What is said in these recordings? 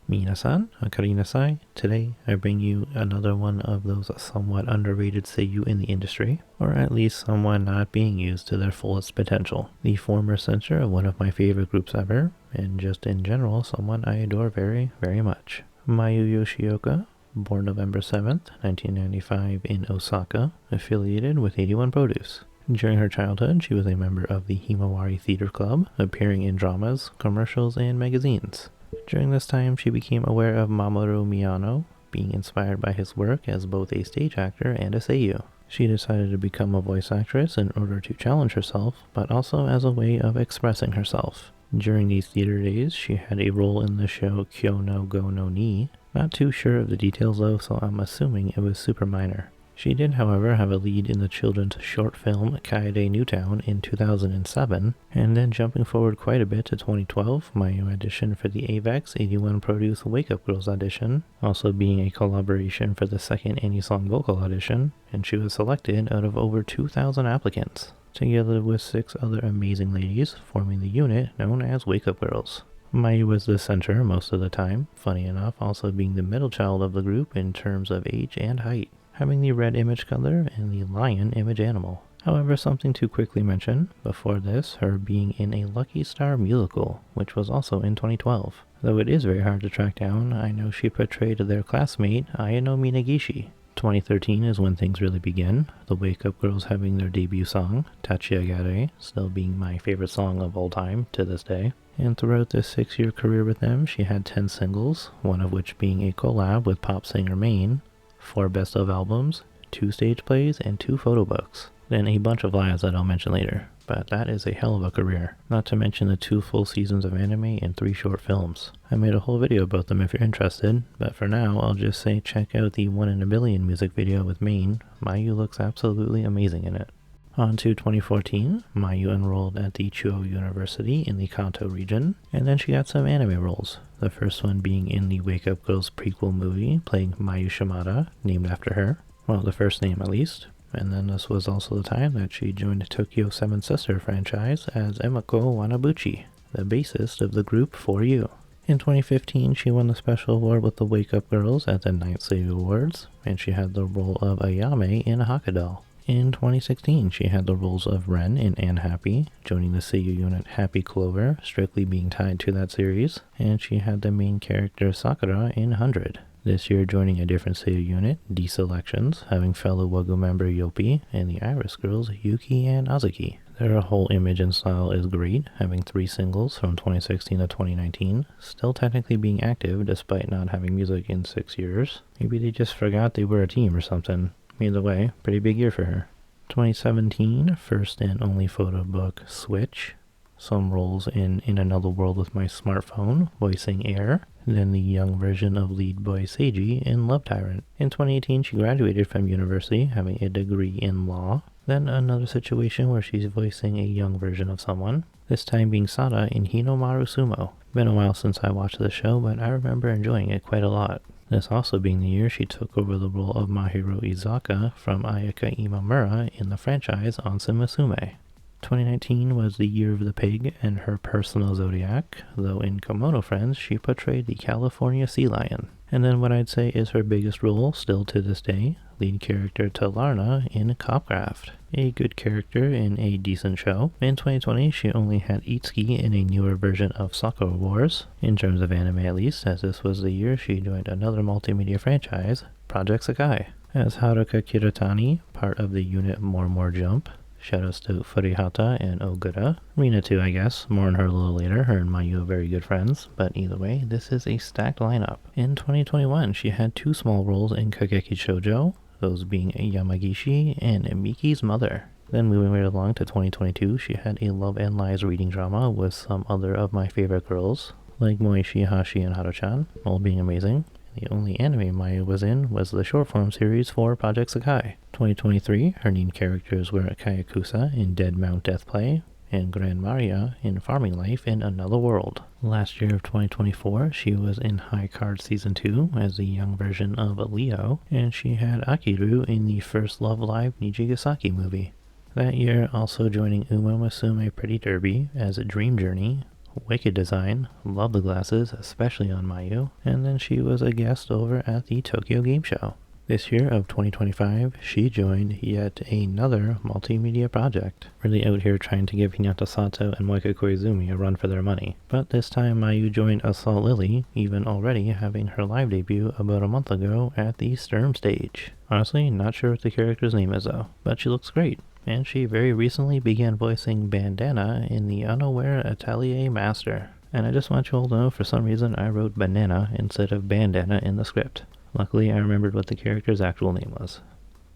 Minasan, Akarinasai. Today I bring you another one of those somewhat underrated seiyuu in the industry, or at least someone not being used to their fullest potential. The former censor of one of my favorite groups ever, and just in general someone I adore very, very much. Mayu Yoshioka, born November 7th, 1995 in Osaka, affiliated with 81 Produce. During her childhood, she was a member of the Himawari Theater Club, appearing in dramas, commercials, and magazines. During this time, she became aware of Mamoru Miyano, being inspired by his work as both a stage actor and a seiyuu. She decided to become a voice actress in order to challenge herself, but also as a way of expressing herself. During these theater days, she had a role in the show Kyo no Go no Ni. Not too sure of the details though, so I'm assuming it was super minor. She did, however, have a lead in the children's short film Kaede Newtown in 2007, and then jumping forward quite a bit to 2012, Mayu auditioned for the AVEX 81 Produce Wake Up Girls audition, also being a collaboration for the second Anisong vocal audition, and she was selected out of over 2,000 applicants, together with 6 other amazing ladies, forming the unit known as Wake Up Girls. Mayu was the center most of the time, funny enough also being the middle child of the group in terms of age and height, having the red image color and the lion image animal. However, something to quickly mention, before this, her being in a Lucky Star musical, which was also in 2012. Though it is very hard to track down, I know she portrayed their classmate, Ayano Minagishi. 2013 is when things really begin, the Wake Up Girls having their debut song, Tachiagare, still being my favorite song of all time to this day. And throughout this 6-year career with them, she had 10 singles, one of which being a collab with pop singer Mayn, 4 best of albums, 2 stage plays, and 2 photo books. Then a bunch of lives that I'll mention later, but that is a hell of a career. Not to mention the 2 full seasons of anime and 3 short films. I made a whole video about them if you're interested, but for now I'll just say check out the 1 in a Billion music video with Mayn. Mayu looks absolutely amazing in it. On to 2014, Mayu enrolled at the Chuo University in the Kanto region, and then she got some anime roles, the first one being in the Wake Up Girls prequel movie, playing Mayu Shimada, named after her, well, the first name at least, and then this was also the time that she joined Tokyo 7 Sister franchise as Emiko Wanabuchi, the bassist of the group 4U. In 2015, she won the special award with the Wake Up Girls at the 9th Seiyuu Awards, and she had the role of Ayame in Hakadal. In 2016, she had the roles of Ren in Unhappy, joining the seiyuu unit Happy Clover, strictly being tied to that series, and she had the main character Sakura in 100. This year joining a different seiyuu unit, D-Selections, having fellow Wagu member Yopi, and the Iris girls Yuki and Azuki. Their whole image and style is great, having 3 singles from 2016 to 2019, still technically being active despite not having music in 6 years. Maybe they just forgot they were a team or something. Either way, pretty big year for her. 2017, first and only photo book Switch. Some roles in Another World with My Smartphone, voicing Air. Then the young version of lead boy Seiji in Love Tyrant. In 2018, she graduated from university, having a degree in law. Then another situation where she's voicing a young version of someone, this time being Sada in Hinomaru Sumo. Been a while since I watched the show, but I remember enjoying it quite a lot. This also being the year she took over the role of Mahiro Izaka from Ayaka Imamura in the franchise Onsen Musume. 2019 was the year of the pig and her personal zodiac, though in Komodo Friends she portrayed the California sea lion. And then what I'd say is her biggest role, still to this day, lead character Talarna in Copcraft. A good character in a decent show. In 2020, she only had Itsuki in a newer version of Sakura Wars, in terms of anime at least, as this was the year she joined another multimedia franchise, Project Sakai. As Haruka Kiratani, part of the unit More Jump. Shoutouts to Furihata and Ogura. Rina too, I guess. More on her a little later. Her and Mayu are very good friends. But either way, this is a stacked lineup. In 2021, she had 2 small roles in Kageki Shoujo, those being Yamagishi and Miki's mother. Then moving right along to 2022, she had a Love and Lies reading drama with some other of my favorite girls, like Moishi, Hashi, and Haru-chan, all being amazing. The only anime Mayu was in was the short form series for Project Sakai. 2023, her main characters were Kayakusa in Dead Mount Deathplay, and Gran Maria in Farming Life in Another World. Last year of 2024, she was in High Card Season 2 as the young version of Leo, and she had Akiru in the first Love Live Nijigasaki movie. That year, also joining Uma Musume Pretty Derby as a Dream Journey, wicked design, love the glasses, especially on Mayu, and then she was a guest over at the Tokyo Game Show. This year of 2025, she joined yet another multimedia project, really out here trying to give Hinata Sato and Moika Koizumi a run for their money. But this time Mayu joined Assault Lily, even already having her live debut about a month ago at the Sturm stage. Honestly, not sure what the character's name is though, but she looks great. And she very recently began voicing Bandana in the Unaware Atelier Master. And I just want you all to know, for some reason I wrote Banana instead of Bandana in the script. Luckily, I remembered what the character's actual name was.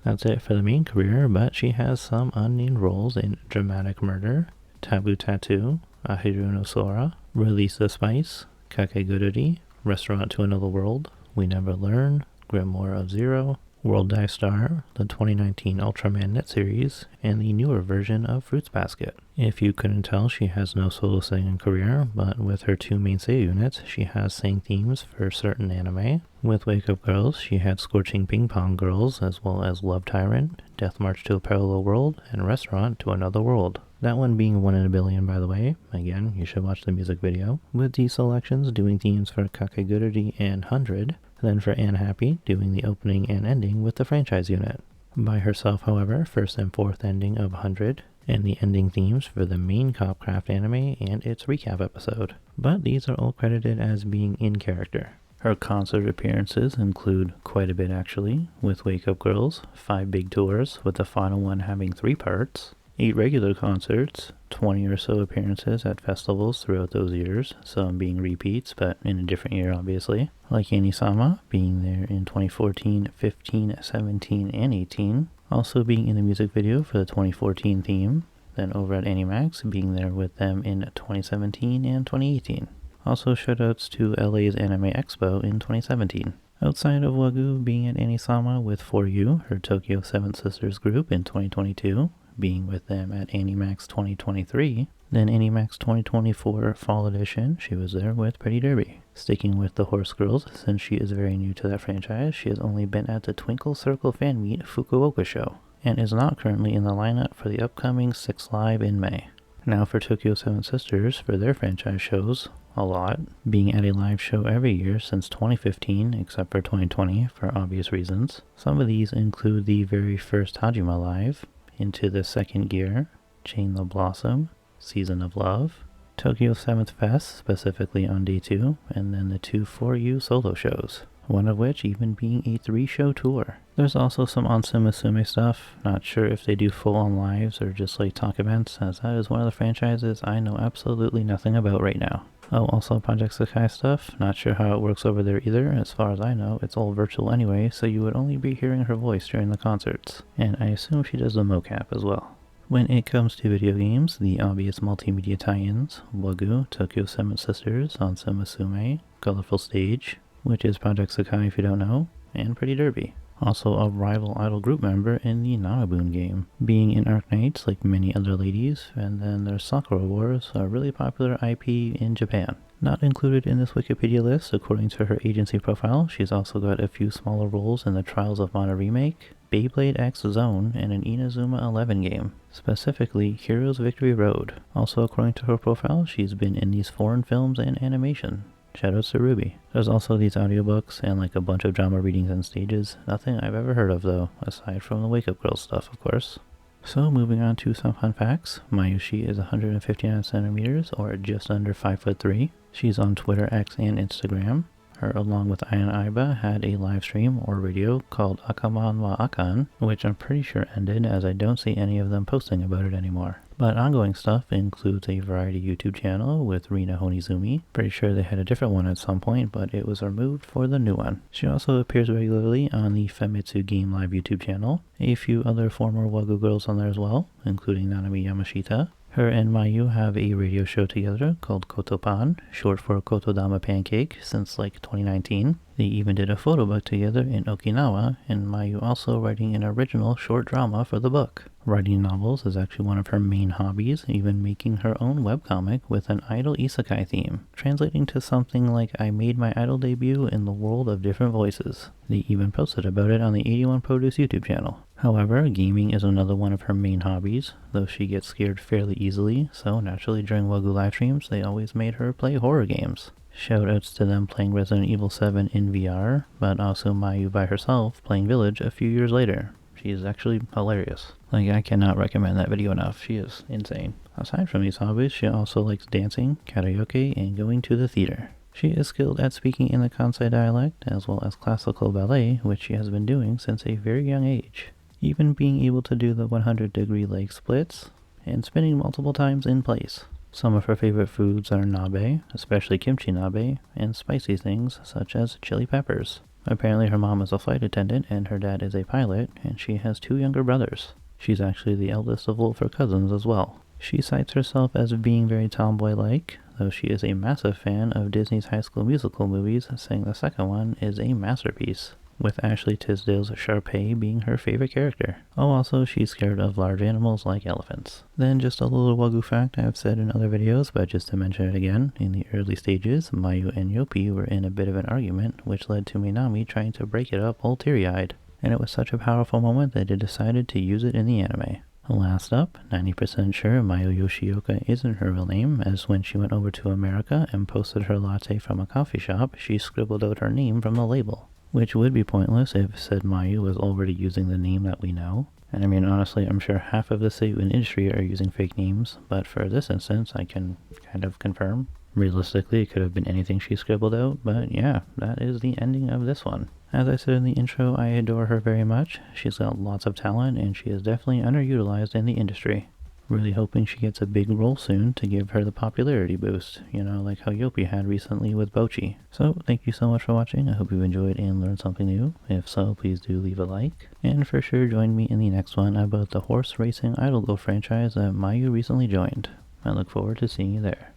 That's it for the main career, but she has some unnamed roles in Dramatic Murder, Taboo Tattoo, Ahiru no Sora, Release the Spice, Kakegururi, Restaurant to Another World, We Never Learn, Grimoire of Zero, World Dive Star, the 2019 Ultraman Net series, and the newer version of Fruits Basket. If you couldn't tell, she has no solo singing career, but with her two main seiyuu units, she has sang themes for certain anime. With Wake Up Girls, she had Scorching Ping Pong Girls, as well as Love Tyrant, Death March to a Parallel World, and Restaurant to Another World. That one being 1 in a billion, by the way. Again, you should watch the music video. With these selections doing themes for Kakegururi and 100, then for Anne Happy, doing the opening and ending with the franchise unit. By herself, however, first and fourth ending of 100, and the ending themes for the main Copcraft anime and its recap episode. But these are all credited as being in character. Her concert appearances include quite a bit actually, with Wake Up Girls, 5 big tours, with the final one having 3 parts, 8 regular concerts, 20 or so appearances at festivals throughout those years, some being repeats, but in a different year obviously, like Anisama, being there in 2014, 15, 17, and 18, also being in the music video for the 2014 theme, then over at Animax, being there with them in 2017 and 2018. Also shoutouts to LA's Anime Expo in 2017. Outside of Wagyu being at Anisama with 4U, her Tokyo Seven Sisters group in 2022, being with them at Animax 2023, then Animax 2024 Fall Edition, she was there with Pretty Derby. Sticking with the Horse Girls, since she is very new to that franchise, she has only been at the Twinkle Circle Fan Meet Fukuoka show, and is not currently in the lineup for the upcoming 6 Live in May. Now for Tokyo Seven Sisters, for their franchise shows, a lot, being at a live show every year since 2015, except for 2020, for obvious reasons. Some of these include the very first Hajima Live, Into the Second Gear, Chain the Blossom, Season of Love, Tokyo 7th Fest, specifically on day 2, and then the 2 4U solo shows, one of which even being a 3-show tour. There's also some Onsen Musume stuff, not sure if they do full-on lives or just like talk events, as that is one of the franchises I know absolutely nothing about right now. Oh, also Project Sakai stuff, not sure how it works over there either. As far as I know, it's all virtual anyway, so you would only be hearing her voice during the concerts. And I assume she does the mocap as well. When it comes to video games, the obvious multimedia tie-ins, Wagyu, Tokyo Seven Sisters, Onsen Musume, Colorful Stage, which is Project Sakai if you don't know, and Pretty Derby. Also a rival idol group member in the Nanabun game, being in Arknights like many other ladies, and then there's Sakura Wars, a really popular IP in Japan. Not included in this Wikipedia list, according to her agency profile, she's also got a few smaller roles in the Trials of Mana remake, Beyblade X Zone, and an Inazuma 11 game, specifically Heroes Victory Road. Also according to her profile, she's been in these foreign films and animation. Shoutouts to Ruby. There's also these audiobooks and like a bunch of drama readings and stages. Nothing I've ever heard of though, aside from the Wake Up Girl stuff of course. So moving on to some fun facts. Mayushi is 159 centimeters or just under 5'3". She's on Twitter, X, and Instagram. Her, along with Ayan Aiba, had a live stream or video called Akaman wa Akan, which I'm pretty sure ended as I don't see any of them posting about it anymore. But ongoing stuff includes a variety YouTube channel with Rina Honizumi. Pretty sure they had a different one at some point, but it was removed for the new one. She also appears regularly on the FamitsuGame Live YouTube channel. A few other former Wagyu girls on there as well, including Nanami Yamashita. Her and Mayu have a radio show together called Kotopan, short for Kotodama Pancake, since like 2019. They even did a photo book together in Okinawa, and Mayu also writing an original short drama for the book. Writing novels is actually one of her main hobbies, even making her own webcomic with an idol isekai theme, translating to something like I made my idol debut in the world of different voices. They even posted about it on the 81 Produce YouTube channel. However, gaming is another one of her main hobbies, though she gets scared fairly easily, so naturally during Wagyu live streams they always made her play horror games. Shoutouts to them playing Resident Evil 7 in VR, but also Mayu by herself playing Village a few years later. She is actually hilarious. Like, I cannot recommend that video enough. She is insane. Aside from these hobbies, she also likes dancing, karaoke, and going to the theater. She is skilled at speaking in the Kansai dialect, as well as classical ballet, which she has been doing since a very young age. Even being able to do the 100-degree leg splits, and spinning multiple times in place. Some of her favorite foods are nabe, especially kimchi nabe, and spicy things such as chili peppers. Apparently her mom is a flight attendant and her dad is a pilot, and she has 2 younger brothers. She's actually the eldest of all of her cousins as well. She cites herself as being very tomboy-like, though she is a massive fan of Disney's High School Musical movies, saying the second one is a masterpiece, with Ashley Tisdale's Sharpay being her favorite character. Oh, also, she's scared of large animals like elephants. Then just a little Wagyu fact I've said in other videos, but just to mention it again, in the early stages, Mayu and Yopi were in a bit of an argument, which led to Minami trying to break it up all teary-eyed. And it was such a powerful moment that they decided to use it in the anime. Last up, 90% sure Mayu Yoshioka isn't her real name, as when she went over to America and posted her latte from a coffee shop, she scribbled out her name from the label. Which would be pointless if said Mayu was already using the name that we know. And I mean, honestly, I'm sure half of the Seiyuu industry are using fake names, but for this instance, I can kind of confirm. Realistically, it could have been anything she scribbled out, but yeah, that is the ending of this one. As I said in the intro, I adore her very much. She's got lots of talent, and she is definitely underutilized in the industry. Really hoping she gets a big role soon to give her the popularity boost, you know, like how Yopi had recently with Bochi. So, thank you so much for watching. I hope you enjoyed and learned something new. If so, please do leave a like. And for sure, join me in the next one about the horse racing idol go franchise that Mayu recently joined. I look forward to seeing you there.